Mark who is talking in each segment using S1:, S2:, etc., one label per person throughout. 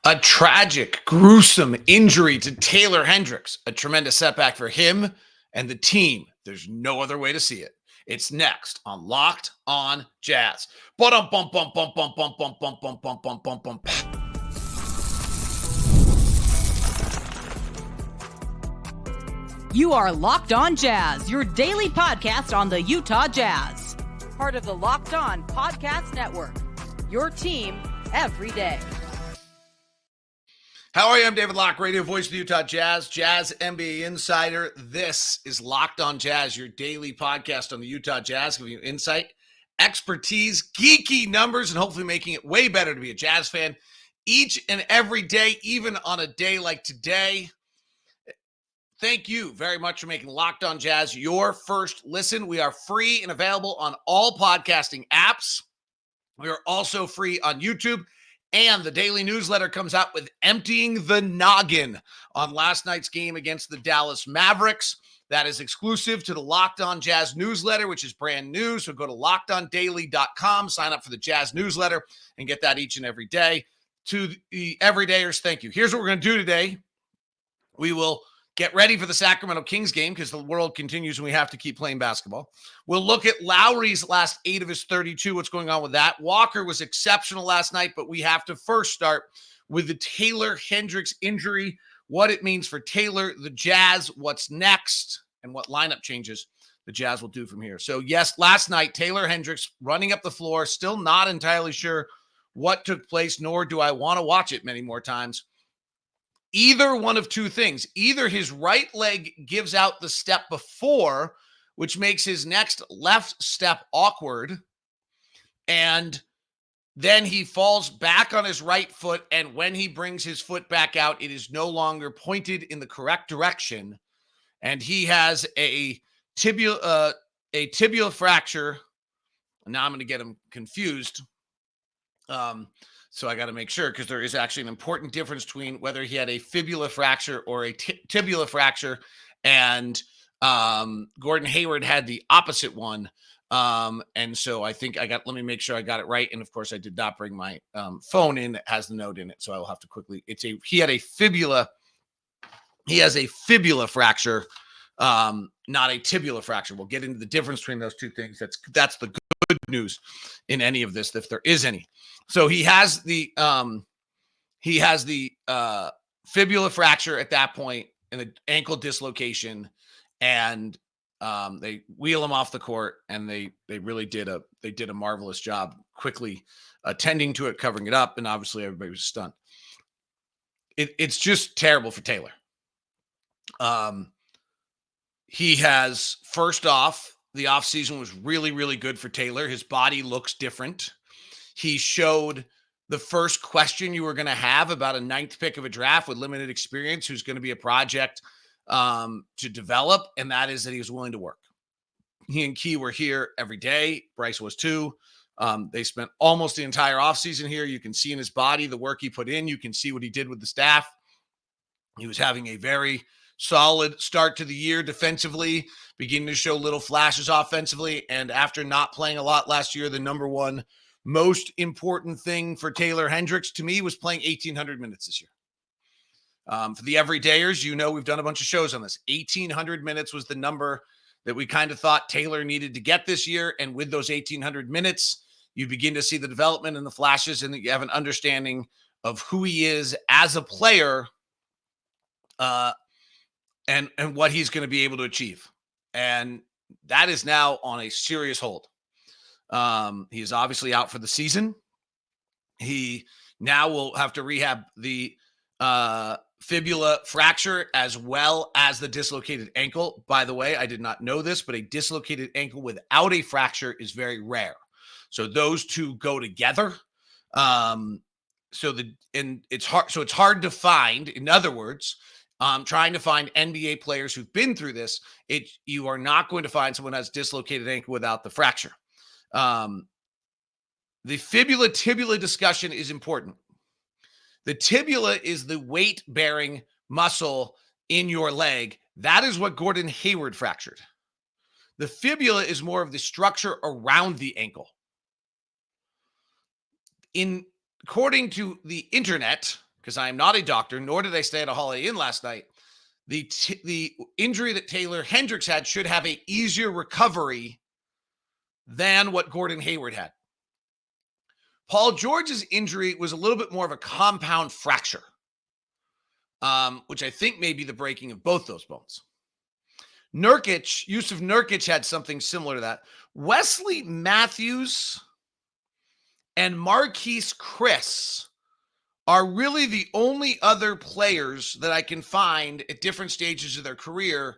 S1: A tragic, gruesome injury to Taylor Hendricks. A tremendous setback for him and the team. There's no other way to see it. It's next on Locked on Jazz.
S2: You are Locked on Jazz, your daily podcast on the Utah Jazz. Part of the Locked on Podcast Network. Your team every day.
S1: How are you? I'm David Locke, radio voice of the Utah Jazz, Jazz NBA insider. This is Locked on Jazz, your daily podcast on the Utah Jazz, giving you insight, expertise, geeky numbers, and hopefully making it way better to be a Jazz fan each and every day, even on a day like today. Thank you very much for making Locked on Jazz your first listen. We are free and available on all podcasting apps. We are also free on YouTube. And the daily newsletter comes out with Emptying the Noggin on last night's game against the Dallas Mavericks. That is exclusive to the Locked On Jazz newsletter, which is brand new. So go to lockedondaily.com, sign up for the Jazz newsletter, and get that each and every day. To the everydayers, thank you. Here's what we're going to do today. We will get ready for the Sacramento Kings game because the world continues and we have to keep playing basketball. We'll look at Lauri's last 8 of his 32, what's going on with that. Walker was exceptional last night, but we have to first start with the Taylor Hendricks injury, what it means for Taylor, the Jazz, what's next, and what lineup changes the Jazz will do from here. So, yes, last night, Taylor Hendricks running up the floor, still not entirely sure what took place, nor do I want to watch it many more times. Either one of two things. Either his right leg gives out the step before, which makes his next left step awkward, and then he falls back on his right foot, and when he brings his foot back out, it is no longer pointed in the correct direction, and he has a tibia fracture. Now I'm going to get him confused. So I got to make sure because there is actually an important difference between whether he had a fibula fracture or a tibula fracture. And Gordon Hayward had the opposite one. And so I think let me make sure I got it right. And of course I did not bring my phone in that has the note in it. So I will have to quickly, he has a fibula fracture, not a tibula fracture. We'll get into the difference between those two things. That's the good news in any of this, if there is any. So he has the fibula fracture at that point and the ankle dislocation, and they wheel him off the court, and they really did a marvelous job quickly attending to it, covering it up, and obviously everybody was stunned. It's just terrible for Taylor. He has, first off, the offseason was really, really good for Taylor. His body looks different. He showed the first question you were going to have about a 9th pick of a draft with limited experience, who's going to be a project to develop, and that is that he was willing to work. He and Key were here every day. Bryce was too. They spent almost the entire offseason here. You can see in his body the work he put in. You can see what he did with the staff. He was having a very solid start to the year defensively, beginning to show little flashes offensively. And after not playing a lot last year, the number one most important thing for Taylor Hendricks to me was playing 1,800 minutes this year. For the everydayers, we've done a bunch of shows on this. 1,800 minutes was the number that we kind of thought Taylor needed to get this year. And with those 1,800 minutes, you begin to see the development and the flashes, and you have an understanding of who he is as a player, and what he's going to be able to achieve. And that is now on a serious hold. He is obviously out for the season. He now will have to rehab the fibula fracture as well as the dislocated ankle. By the way, I did not know this, but a dislocated ankle without a fracture is very rare. So those two go together. It's hard to find. In other words, trying to find NBA players who've been through this, you are not going to find someone who has dislocated ankle without the fracture. The fibula-tibula discussion is important. The tibula is the weight-bearing muscle in your leg. That is what Gordon Hayward fractured. The fibula is more of the structure around the ankle. According to the internet, because I am not a doctor, nor did I stay at a Holiday Inn last night. The injury that Taylor Hendricks had should have a easier recovery than what Gordon Hayward had. Paul George's injury was a little bit more of a compound fracture, which I think may be the breaking of both those bones. Yusuf Nurkic had something similar to that. Wesley Matthews and Marquise Chris are really the only other players that I can find at different stages of their career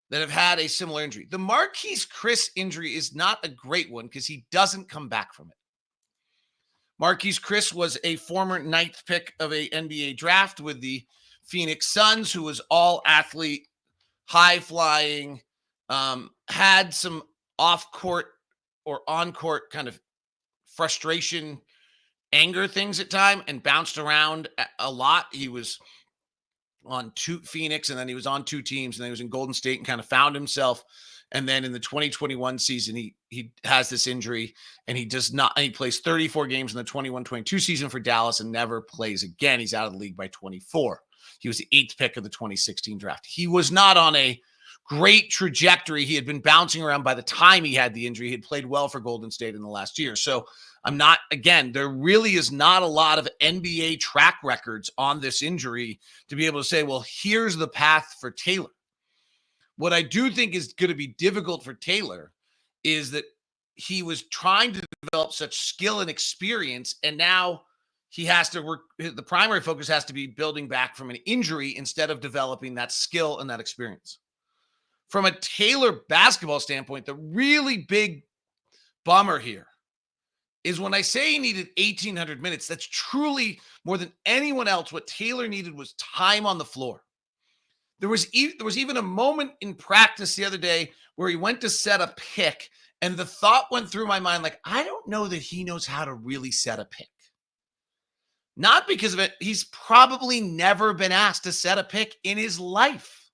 S1: that have had a similar injury. The Marquise Chris injury is not a great one because he doesn't come back from it. Marquise Chris was a former 9th pick of a NBA draft with the Phoenix Suns, who was all athlete, high flying, had some off-court or on-court kind of frustration, anger things at time, and bounced around a lot. He was on Phoenix, and then he was on 2 teams, and then he was in Golden State and kind of found himself. And then in the 2021 season, he has this injury, and he plays 34 games in the 21-22 season for Dallas and never plays again. He's out of the league by 24. He was the 8th pick of the 2016 draft. He was not on a great trajectory. He had been bouncing around by the time he had the injury. He had played well for Golden State in the last year. So there really is not a lot of NBA track records on this injury to be able to say, well, here's the path for Taylor. What I do think is going to be difficult for Taylor is that he was trying to develop such skill and experience, and now he has to work. The primary focus has to be building back from an injury instead of developing that skill and that experience. From a Taylor basketball standpoint, the really big bummer here is when I say he needed 1,800 minutes, that's truly more than anyone else. What Taylor needed was time on the floor. There was even a moment in practice the other day where he went to set a pick, and the thought went through my mind, like, I don't know that he knows how to really set a pick. Not because of it. He's probably never been asked to set a pick in his life.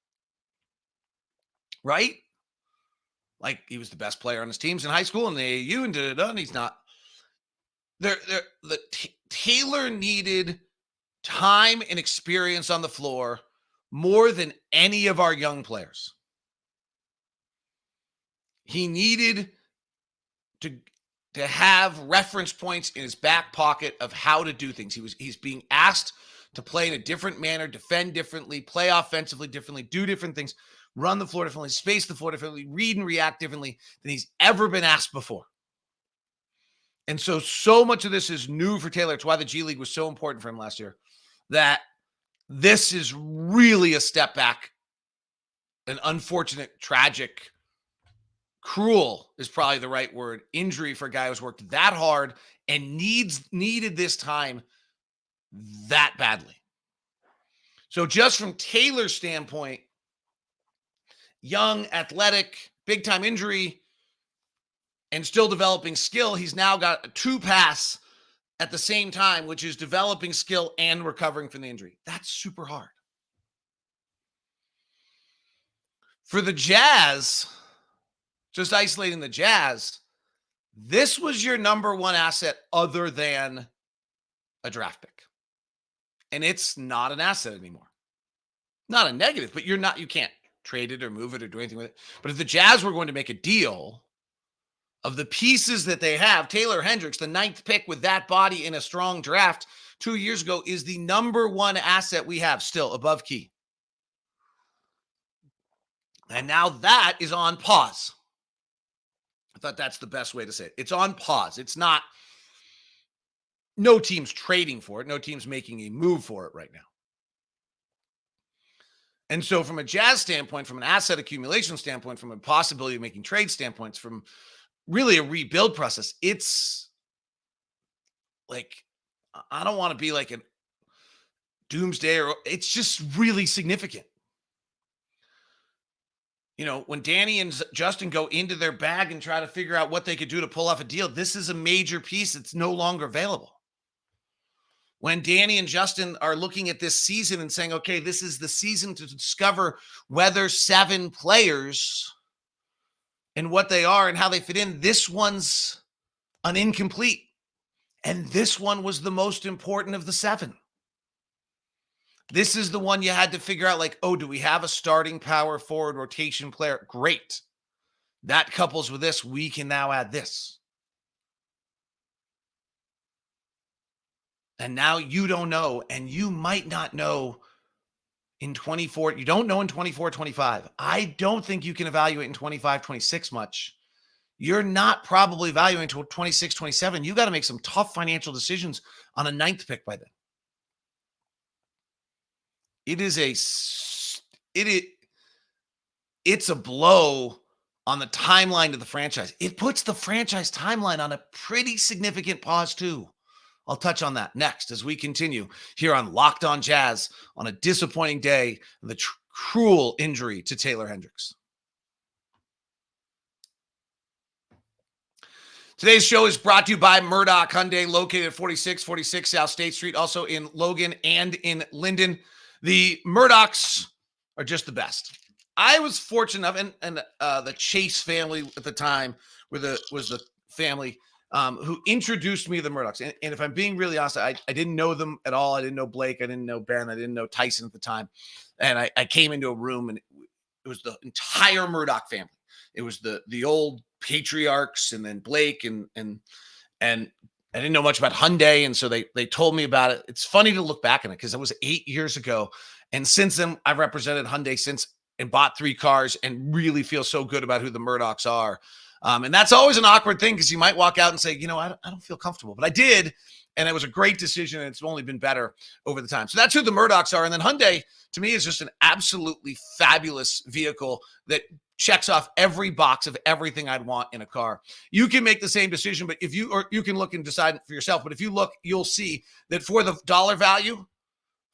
S1: Right? Like, he was the best player on his teams in high school and the AAU and he's not. Taylor needed time and experience on the floor more than any of our young players. He needed to have reference points in his back pocket of how to do things. He's being asked to play in a different manner, defend differently, play offensively differently, do different things, run the floor differently, space the floor differently, read and react differently than he's ever been asked before. And so much of this is new for Taylor. It's why the G League was so important for him last year, that this is really a step back, an unfortunate, tragic, cruel is probably the right word, injury for a guy who's worked that hard and needed this time that badly. So just from Taylor's standpoint, young, athletic, big-time injury, and still developing skill, he's now got a 2 pass at the same time, which is developing skill and recovering from the injury. That's super hard. For the Jazz, just isolating the Jazz, this was your number 1 asset other than a draft pick. And it's not an asset anymore. Not a negative, but you can't trade it or move it or do anything with it. But if the Jazz were going to make a deal of the pieces that they have, Taylor Hendricks, the 9th pick with that body in a strong draft 2 years ago, is the number 1 asset we have still above Key. And now that is on pause. I thought that's the best way to say it. It's on pause. It's not, no team's trading for it. No team's making a move for it right now. And so from a Jazz standpoint, from an asset accumulation standpoint, from a possibility of making trade standpoints, from really a rebuild process, it's like, I don't want to be like a doomsday, or it's just really significant. You know, when Danny and Justin go into their bag and try to figure out what they could do to pull off a deal, this is a major piece that's no longer available. When Danny and Justin are looking at this season and saying, okay, this is the season to discover whether 7 players and what they are and how they fit in, this one's an incomplete. And this one was the most important of the 7. This is the one you had to figure out, like, oh, do we have a starting power forward rotation player? Great. That couples with this, we can now add this. And now you don't know, and you might not know in 24. You don't know in 24, 25. I don't think you can evaluate in 25, 26 much. You're not probably evaluating until 26, 27. You got to make some tough financial decisions on a 9th pick by then. It's a blow on the timeline of the franchise. It puts the franchise timeline on a pretty significant pause too. I'll touch on that next as we continue here on Locked On Jazz on a disappointing day of the cruel injury to Taylor Hendricks. Today's show is brought to you by Murdoch Hyundai, located at 4646 South State Street, also in Logan and in Linden. The Murdochs are just the best. I was fortunate enough, and the Chase family at the time was the family who introduced me to the Murdochs. And if I'm being really honest, I didn't know them at all. I didn't know Blake. I didn't know Ben. I didn't know Tyson at the time. And I came into a room, and it was the entire Murdoch family. It was the old patriarchs, and then Blake, and I didn't know much about Hyundai, and so they told me about it. It's funny to look back on it because it was 8 years ago, and since then I've represented Hyundai since and bought 3 cars, and really feel so good about who the Murdochs are. And that's always an awkward thing because you might walk out and say, I don't feel comfortable, but I did, and it was a great decision, and it's only been better over the time. So that's who the Murdochs are, and then Hyundai to me is just an absolutely fabulous vehicle that checks off every box of everything I'd want in a car. You can make the same decision, but you can look and decide for yourself. But if you look, you'll see that for the dollar value,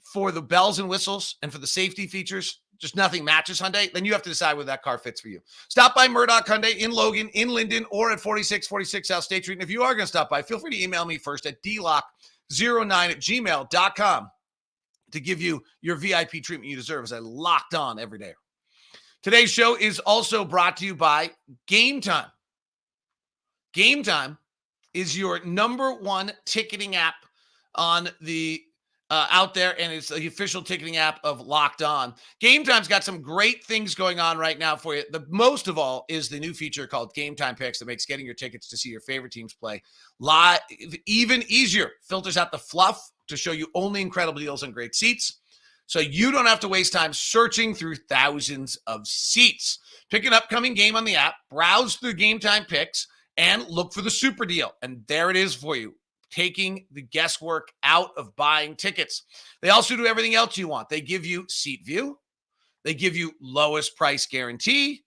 S1: for the bells and whistles, and for the safety features, just nothing matches Hyundai. Then you have to decide whether that car fits for you. Stop by Murdoch Hyundai in Logan, in Linden, or at 4646 South State Street. And if you are going to stop by, feel free to email me first at dlock09@gmail.com to give you your VIP treatment you deserve as I locked on every day. Today's show is also brought to you by Game Time. Game Time is your number one ticketing app on the out there, and it's the official ticketing app of Locked On. Game Time's got some great things going on right now for you. The most of all is the new feature called Game Time Picks that makes getting your tickets to see your favorite teams play live even easier. Filters out the fluff to show you only incredible deals on great seats, so you don't have to waste time searching through thousands of seats. Pick an upcoming game on the app, browse through Game Time Picks, and look for the super deal. And there it is for you, taking the guesswork out of buying tickets. They also do everything else you want. They give you seat view, they give you lowest price guarantee,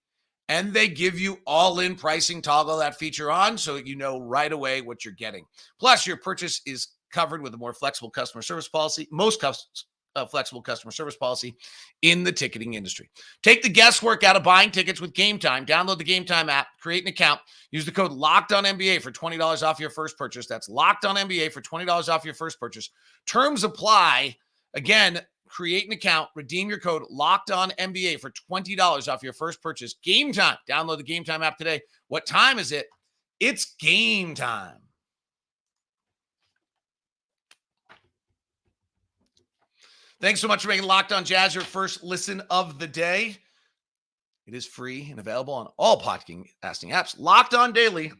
S1: and they give you all-in pricing. Toggle that feature on so you know right away what you're getting. Plus, your purchase is covered with a more flexible customer service policy. Flexible customer service policy in the ticketing industry. Take the guesswork out of buying tickets with Game Time. Download the Game Time app, create an account, use the code LOCKEDONNBA for $20 off your first purchase. That's LOCKEDONNBA for $20 off your first purchase. Terms apply. Again, create an account, redeem your code LOCKEDONNBA for $20 off your first purchase. Game Time. Download the Game Time app today. What time is it? It's game time. Thanks so much for making Locked On Jazz your first listen of the day. It is free and available on all podcasting apps. Locked On Daily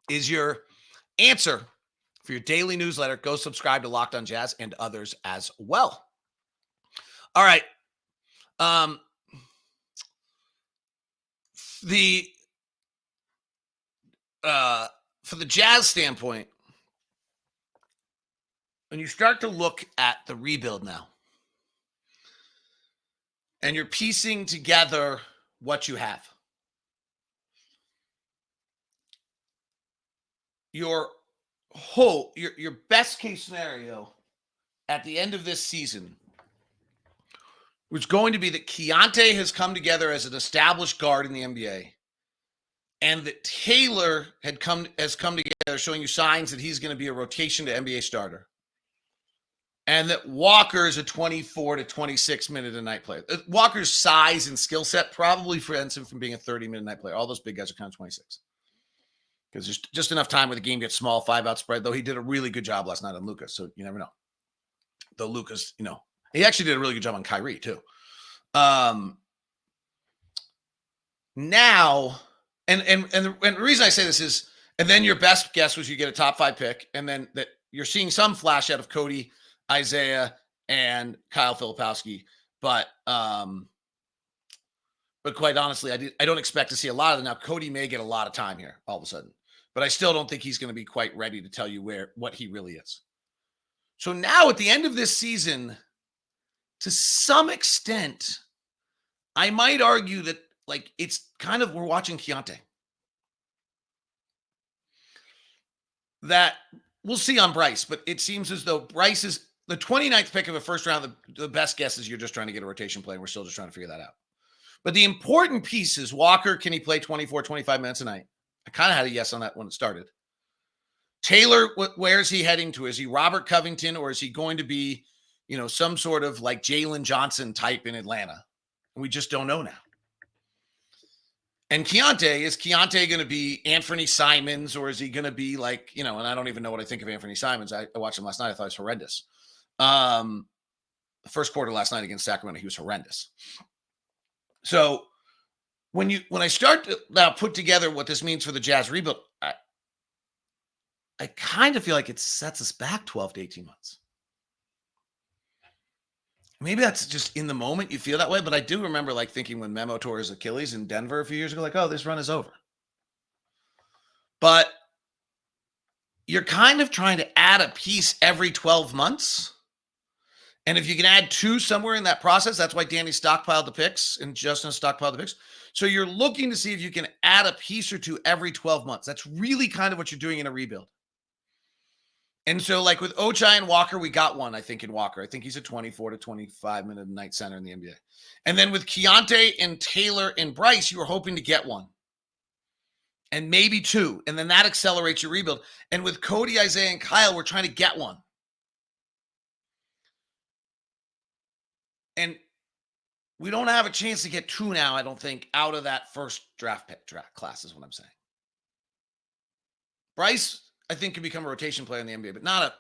S1: is your answer for your daily newsletter. Go subscribe to Locked On Jazz and others as well. All right. For the Jazz standpoint, when you start to look at the rebuild now, and you're piecing together what you have, your best case scenario at the end of this season was going to be that Keontae has come together as an established guard in the NBA, and that Taylor has come together showing you signs that he's going to be a rotation to NBA starter, and that Walker is a 24 to 26 minute a night player. Walker's size and skill set probably prevents him from being a 30-minute night player. All those big guys are kind of 26. Because there's just enough time where the game gets small, 5-out spread, though he did a really good job last night on Lucas, so you never know. Though Luka's, he actually did a really good job on Kyrie too. Now, and the reason I say this is, and then your best guess was you get a top 5 pick, and then that you're seeing some flash out of Cody, Isaiah, and Kyle Filipowski, but quite honestly, I don't expect to see a lot of them. Now, Cody may get a lot of time here all of a sudden, but I still don't think he's going to be quite ready to tell you what he really is. So now at the end of this season, to some extent, I might argue that it's kind of, we're watching Keontae. That we'll see on Bryce, but it seems as though Bryce is the 29th pick of the first round. The best guess is you're just trying to get a rotation play, and we're still just trying to figure that out. But the important piece is Walker, can he play 24, 25 minutes a night? I kind of had a yes on that when it started. Taylor, where is he heading to? Is he Robert Covington, or is he going to be, some sort of like Jalen Johnson type in Atlanta? And we just don't know now. And Keontae, is Keontae going to be Anthony Simons, or is he going to be like, and I don't even know what I think of Anthony Simons. I watched him last night. I thought he was horrendous. The first quarter last night against Sacramento, he was horrendous. So when I start to now put together what this means for the Jazz rebuild, I kind of feel like it sets us back 12 to 18 months. Maybe that's just in the moment you feel that way, but I do remember thinking when Memo tore his Achilles in Denver a few years ago, oh, this run is over. But you're kind of trying to add a piece every 12 months. And if you can add 2 somewhere in that process, that's why Danny stockpiled the picks and Justin stockpiled the picks. So you're looking to see if you can add a piece or 2 every 12 months. That's really kind of what you're doing in a rebuild. And so with Ochai and Walker, we got one, I think, in Walker. I think he's a 24 to 25 minute a night center in the NBA. And then with Keontae and Taylor and Bryce, you were hoping to get one. And maybe 2. And then that accelerates your rebuild. And with Cody, Isaiah, and Kyle, we're trying to get one. And we don't have a chance to get 2 now, I don't think, out of that first draft class is what I'm saying. Bryce, I think, can become a rotation player in the NBA, but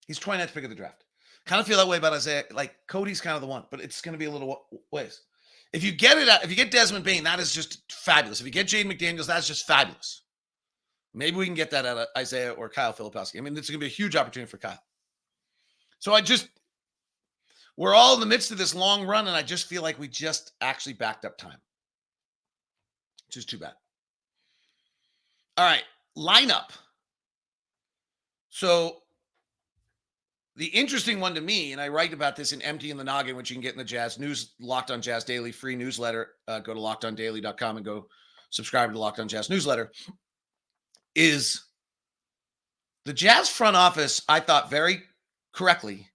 S1: he's 29th pick of the draft. Kind of feel that way about Isaiah. Cody's kind of the one, but it's going to be a little ways. If you get Desmond Bane, that is just fabulous. If you get Jaden McDaniels, that's just fabulous. Maybe we can get that out of Isaiah or Kyle Filipowski. I mean, this is going to be a huge opportunity for Kyle. So we're all in the midst of this long run, and I just feel like we just actually backed up time, which is too bad. All right. Lineup. So the interesting one to me, and I write about this in Empty in the Noggin, which you can get in the Jazz News, Locked on Jazz Daily free newsletter. Go to lockedondaily.com and go subscribe to the Locked on Jazz newsletter. Is the Jazz front office, I thought very correctly,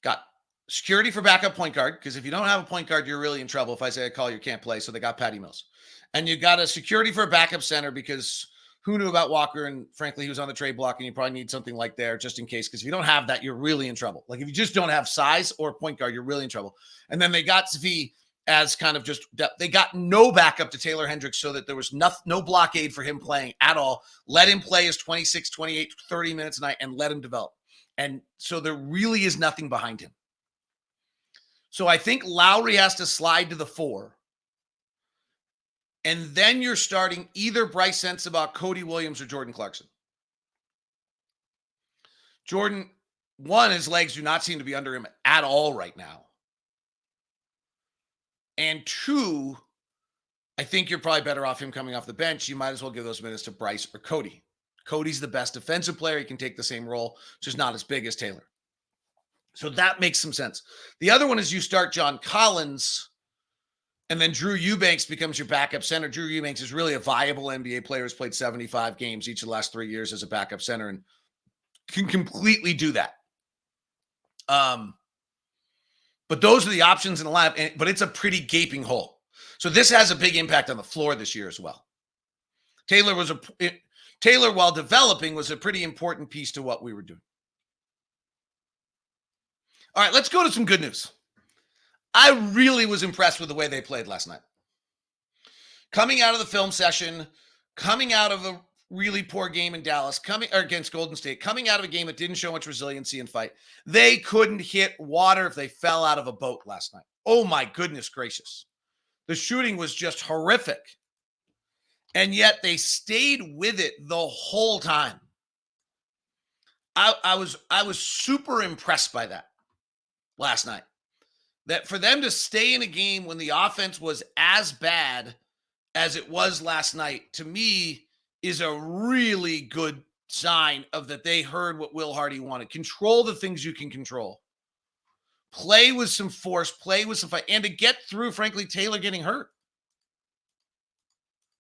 S1: got security for backup point guard, because if you don't have a point guard, you're really in trouble. If Isaiah Collier can't play, so they got Patty Mills. And you got a security for a backup center, because who knew about Walker? And frankly, he was on the trade block, and you probably need something like there just in case, because if you don't have that, you're really in trouble. If you just don't have size or point guard, you're really in trouble. And then they got Zvi as kind of just depth. They got no backup to Taylor Hendricks, so that there was no blockade for him playing at all. Let him play his 26, 28, 30 minutes a night and let him develop. And so there really is nothing behind him. So I think Lauri has to slide to the 4. And then you're starting either Bryce Sensabaugh, Cody Williams, or Jordan Clarkson. Jordan, 1, his legs do not seem to be under him at all right now. And 2, I think you're probably better off him coming off the bench. You might as well give those minutes to Bryce or Cody. Cody's the best defensive player. He can take the same role, just not as big as Taylor. So that makes some sense. The other one is you start John Collins, and then Drew Eubanks becomes your backup center. Drew Eubanks is really a viable NBA player. Has played 75 games each of the last 3 years as a backup center and can completely do that. But those are the options in the lineup, but it's a pretty gaping hole. So this has a big impact on the floor this year as well. Taylor, while developing, was a pretty important piece to what we were doing. All right, let's go to some good news. I really was impressed with the way they played last night. Coming out of the film session, coming out of really poor game in Dallas against Golden State, coming out of a game that didn't show much resiliency and fight. They couldn't hit water if they fell out of a boat last night. Oh my goodness gracious. The shooting was just horrific. And yet they stayed with it the whole time. I was super impressed by that last night. That for them to stay in a game when the offense was as bad as it was last night, to me, is a really good sign of that they heard what Will Hardy wanted. Control the things you can control. Play with some force, play with some fight, and to get through, frankly, Taylor getting hurt.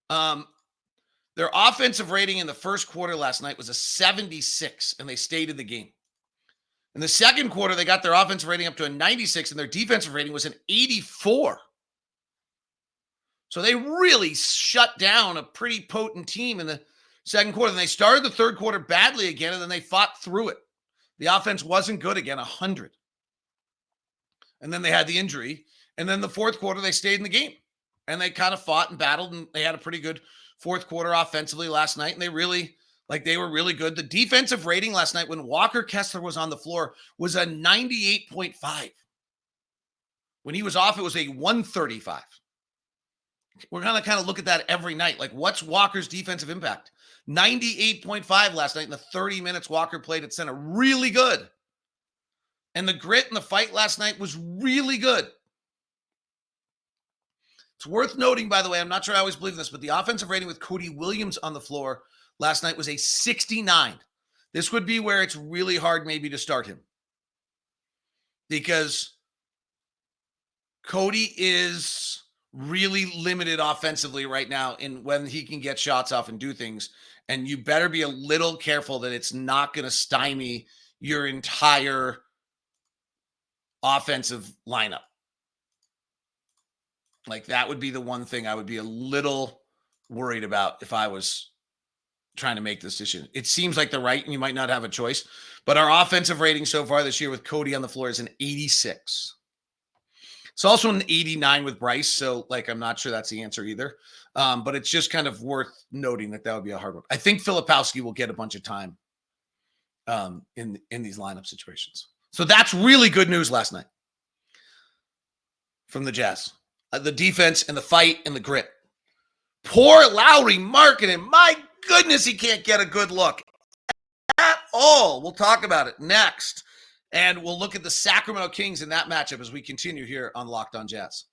S1: Their offensive rating in the first quarter last night was a 76, and they stayed in the game. In the second quarter, they got their offensive rating up to a 96, and their defensive rating was an 84. So they really shut down a pretty potent team in the second quarter. And they started the third quarter badly again, and then they fought through it. The offense wasn't good again, 100. And then they had the injury. And then the fourth quarter, they stayed in the game. And they kind of fought and battled, and they had a pretty good fourth quarter offensively last night. And they were really good. The defensive rating last night when Walker Kessler was on the floor was a 98.5. When he was off, it was a 135. We're going to kind of look at that every night. Like, what's Walker's defensive impact? 98.5 last night in the 30 minutes Walker played at center. Really good. And the grit and the fight last night was really good. It's worth noting, by the way, I'm not sure I always believe in this, but the offensive rating with Cody Williams on the floor last night was a 69. This would be where it's really hard maybe to start him. Because Cody is really limited offensively right now in when he can get shots off and do things. And you better be a little careful that it's not going to stymie your entire offensive lineup. Like, that would be the one thing I would be a little worried about if I was trying to make this decision. It seems like the right, and you might not have a choice, but our offensive rating so far this year with Cody on the floor is an 86. It's also an 89 with Bryce, so, like, I'm not sure that's the answer either. But it's just kind of worth noting that would be a hard one. I think Filipowski will get a bunch of time in these lineup situations. So that's really good news last night from the Jazz. The defense and the fight and the grit. Poor Lauri Markkanen. My goodness, he can't get a good look at all. We'll talk about it next. And we'll look at the Sacramento Kings in that matchup as we continue here on Locked On Jazz.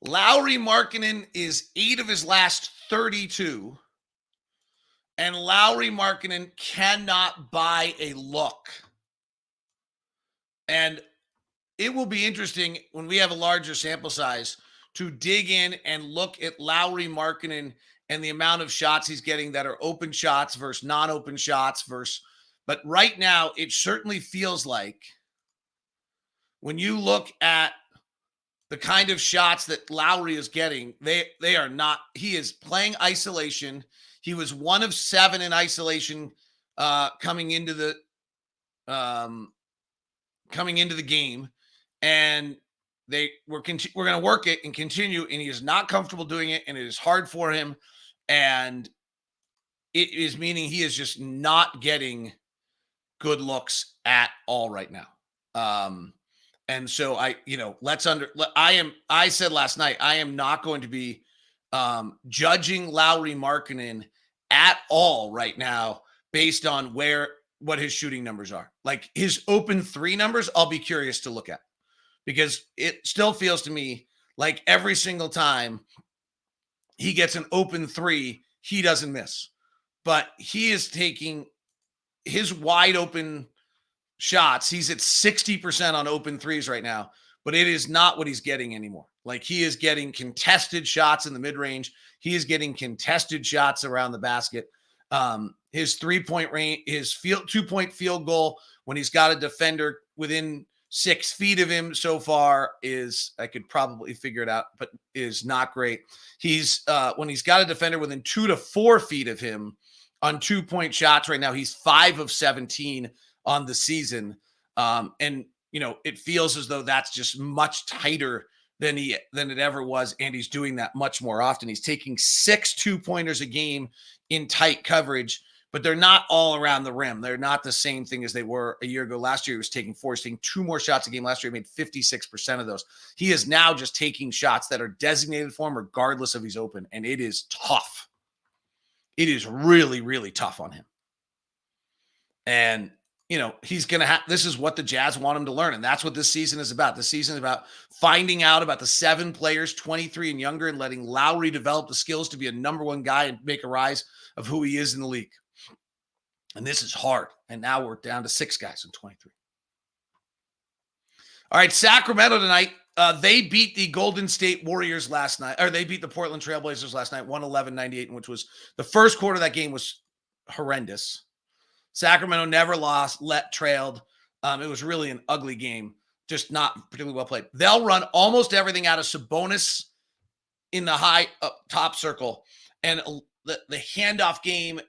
S1: Lauri Markkanen is 8 of his last 32. And Lauri Markkanen cannot buy a look. And it will be interesting when we have a larger sample size to dig in and look at Lauri Markkanen and the amount of shots he's getting that are open shots versus non-open shots but right now it certainly feels like when you look at the kind of shots that Lauri is getting, they are not, he is playing isolation. He was 1 of 7 in isolation coming into the game, and we're going to work it and continue, and he is not comfortable doing it, and it is hard for him, and it is meaning he is just not getting good looks at all right now. And so I said last night, I am not going to be judging Lauri Markkanen at all right now based on what his shooting numbers are. Like, his open 3 numbers, I'll be curious to look at, because it still feels to me like every single time he gets an open 3, he doesn't miss. But he is taking his wide open shots. He's at 60% on open 3s right now, but it is not what he's getting anymore. Like, he is getting contested shots in the mid-range. He is getting contested shots around the basket. His 3-point range, his 2-point field goal when he's got a defender within 6 feet of him so far is, I could probably figure it out, but is not great. He's when he's got a defender within 2 to 4 feet of him on 2-point shots right now, he's 5 of 17 on the season. And it feels as though that's just much tighter than it ever was, and he's doing that much more often. He's taking 6 2-pointers a game in tight coverage, but they're not all around the rim. They're not the same thing as they were a year ago. Last year, he was taking 4. He's taking 2 more shots a game. Last year, he made 56% of those. He is now just taking shots that are designated for him regardless if he's open, and it is tough. It is really, really tough on him. And he's going to have, this is what the Jazz want him to learn. And that's what this season is about. This season is about finding out about the 7 players, 23 and younger, and letting Lauri develop the skills to be a number 1 guy and make a rise of who he is in the league. And this is hard. And now we're down to 6 guys in 23. All right, Sacramento tonight. They beat the Golden State Warriors last night, or they beat the Portland Trailblazers last night, 111-98, which was the first quarter of that game was horrendous. Sacramento never lost, trailed. It was really an ugly game, just not particularly well played. They'll run almost everything out of Sabonis in the high top circle. And the handoff game,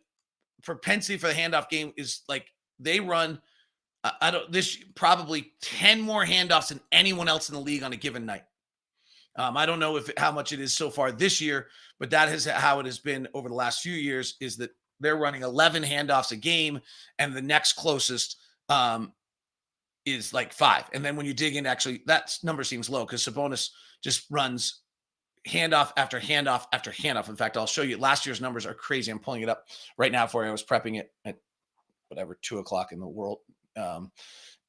S1: propensity for the handoff game is like they run, probably 10 more handoffs than anyone else in the league on a given night. I don't know how much it is so far this year, but that is how it has been over the last few years, is that they're running 11 handoffs a game, and the next closest is like 5. And then when you dig in, actually, that number seems low because Sabonis just runs handoff after handoff after handoff. In fact, I'll show you. Last year's numbers are crazy. I'm pulling it up right now for you. I was prepping it at 2:00 in the world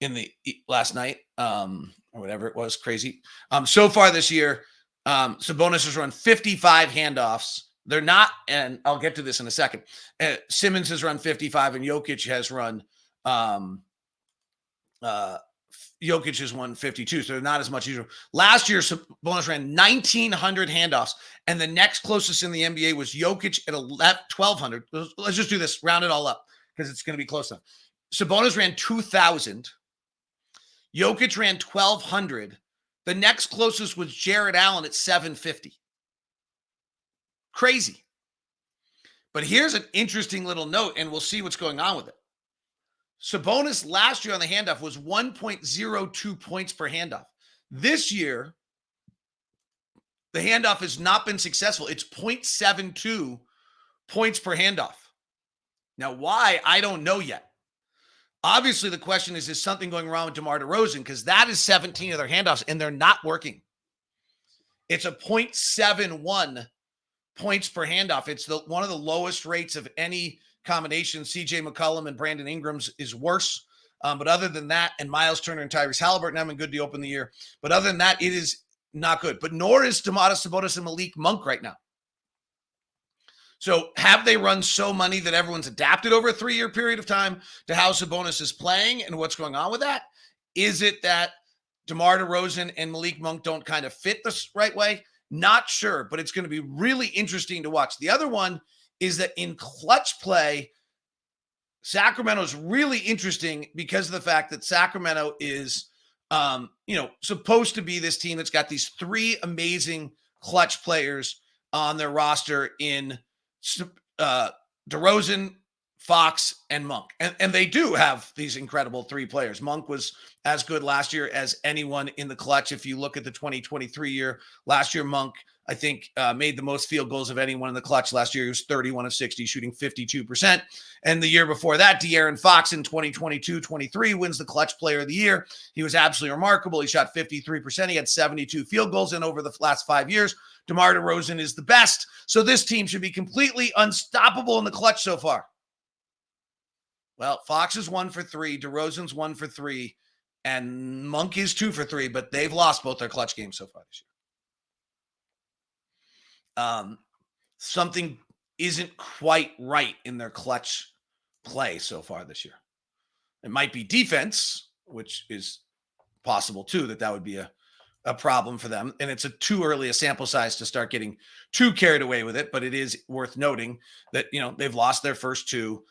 S1: in the last night or whatever it was. Crazy. So far this year, Sabonis has run 55 handoffs. They're not, and I'll get to this in a second. Simmons has run 55, and Jokic has run 52, so they're not as much usual. Last year, Sabonis ran 1,900 handoffs, and the next closest in the NBA was Jokic at 1,200. Let's just do this, round it all up, because it's going to be close enough. Sabonis ran 2,000. Jokic ran 1,200. The next closest was Jared Allen at 750. Crazy. But here's an interesting little note, and we'll see what's going on with it. Sabonis last year on the handoff was 1.02 points per handoff. This year, the handoff has not been successful. It's 0.72 points per handoff. Now, why? I don't know yet. Obviously, the question is something going wrong with DeMar DeRozan? Because that is 17 of their handoffs, and they're not working. It's a 0.71 points per handoff. It's one of the lowest rates of any combination. CJ McCollum and Brandon Ingram's is worse. But other than that, and Miles Turner and Tyrese Halliburton having good to open the year. But other than that, it is not good. But nor is Domantas Sabonis and Malik Monk right now. So have they run so many that everyone's adapted over a 3-year period of time to how Sabonis is playing and what's going on with that? Is it that DeMar DeRozan and Malik Monk don't kind of fit the right way? Not sure, but it's going to be really interesting to watch. The other one is that in clutch play, Sacramento is really interesting because of the fact that Sacramento is, supposed to be this team that's got these 3 amazing clutch players on their roster in DeRozan, Fox, and Monk. And they do have these incredible 3 players. Monk was as good last year as anyone in the clutch. If you look at the 2023 year, last year, Monk, I think, made the most field goals of anyone in the clutch. Last year, he was 31 of 60, shooting 52%. And the year before that, De'Aaron Fox in 2022-23 wins the clutch player of the year. He was absolutely remarkable. He shot 53%. He had 72 field goals. And over the last 5 years, DeMar DeRozan is the best. So this team should be completely unstoppable in the clutch so far. Well, Fox is 1 for 3. DeRozan's 1 for 3. And Monk is 2 for 3, but they've lost both their clutch games so far this year. Something isn't quite right in their clutch play so far this year. It might be defense, which is possible too, that would be a problem for them. And it's too early a sample size to start getting too carried away with it. But it is worth noting that, they've lost their first 2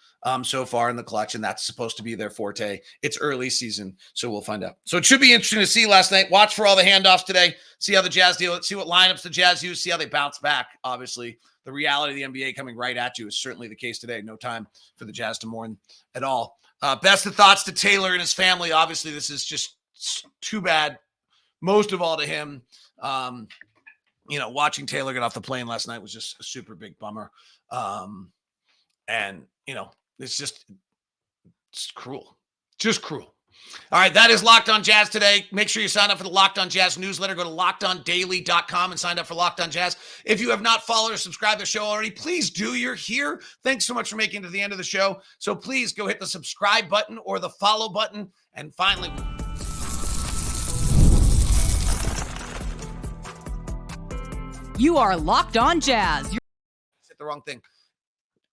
S1: so far in the clutch, and that's supposed to be their forte. It's early season, so we'll find out. So it should be interesting to see last night. Watch for all the handoffs today. See how the Jazz deal. See what lineups the Jazz use. See how they bounce back. Obviously, the reality of the NBA coming right at you is certainly the case today. No time for the Jazz to mourn at all. Best of thoughts to Taylor and his family. Obviously, this is just It's too bad, most of all to him. Watching Taylor get off the plane last night was just a super big bummer. It's cruel. Just cruel. All right, that is Locked On Jazz today. Make sure you sign up for the Locked On Jazz newsletter. Go to LockedOnDaily.com and sign up for Locked On Jazz. If you have not followed or subscribed to the show already, please do. You're here. Thanks so much for making it to the end of the show. So please go hit the subscribe button or the follow button. And finally,
S2: You are Locked On Jazz.
S1: hit the wrong thing.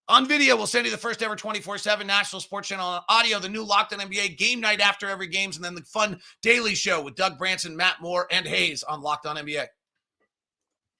S1: On video, we'll send you the first ever 24/7 national sports channel. On audio, the new Locked On NBA game night after every games, and then the fun daily show with Doug Branson, Matt Moore, and Hayes on Locked On NBA.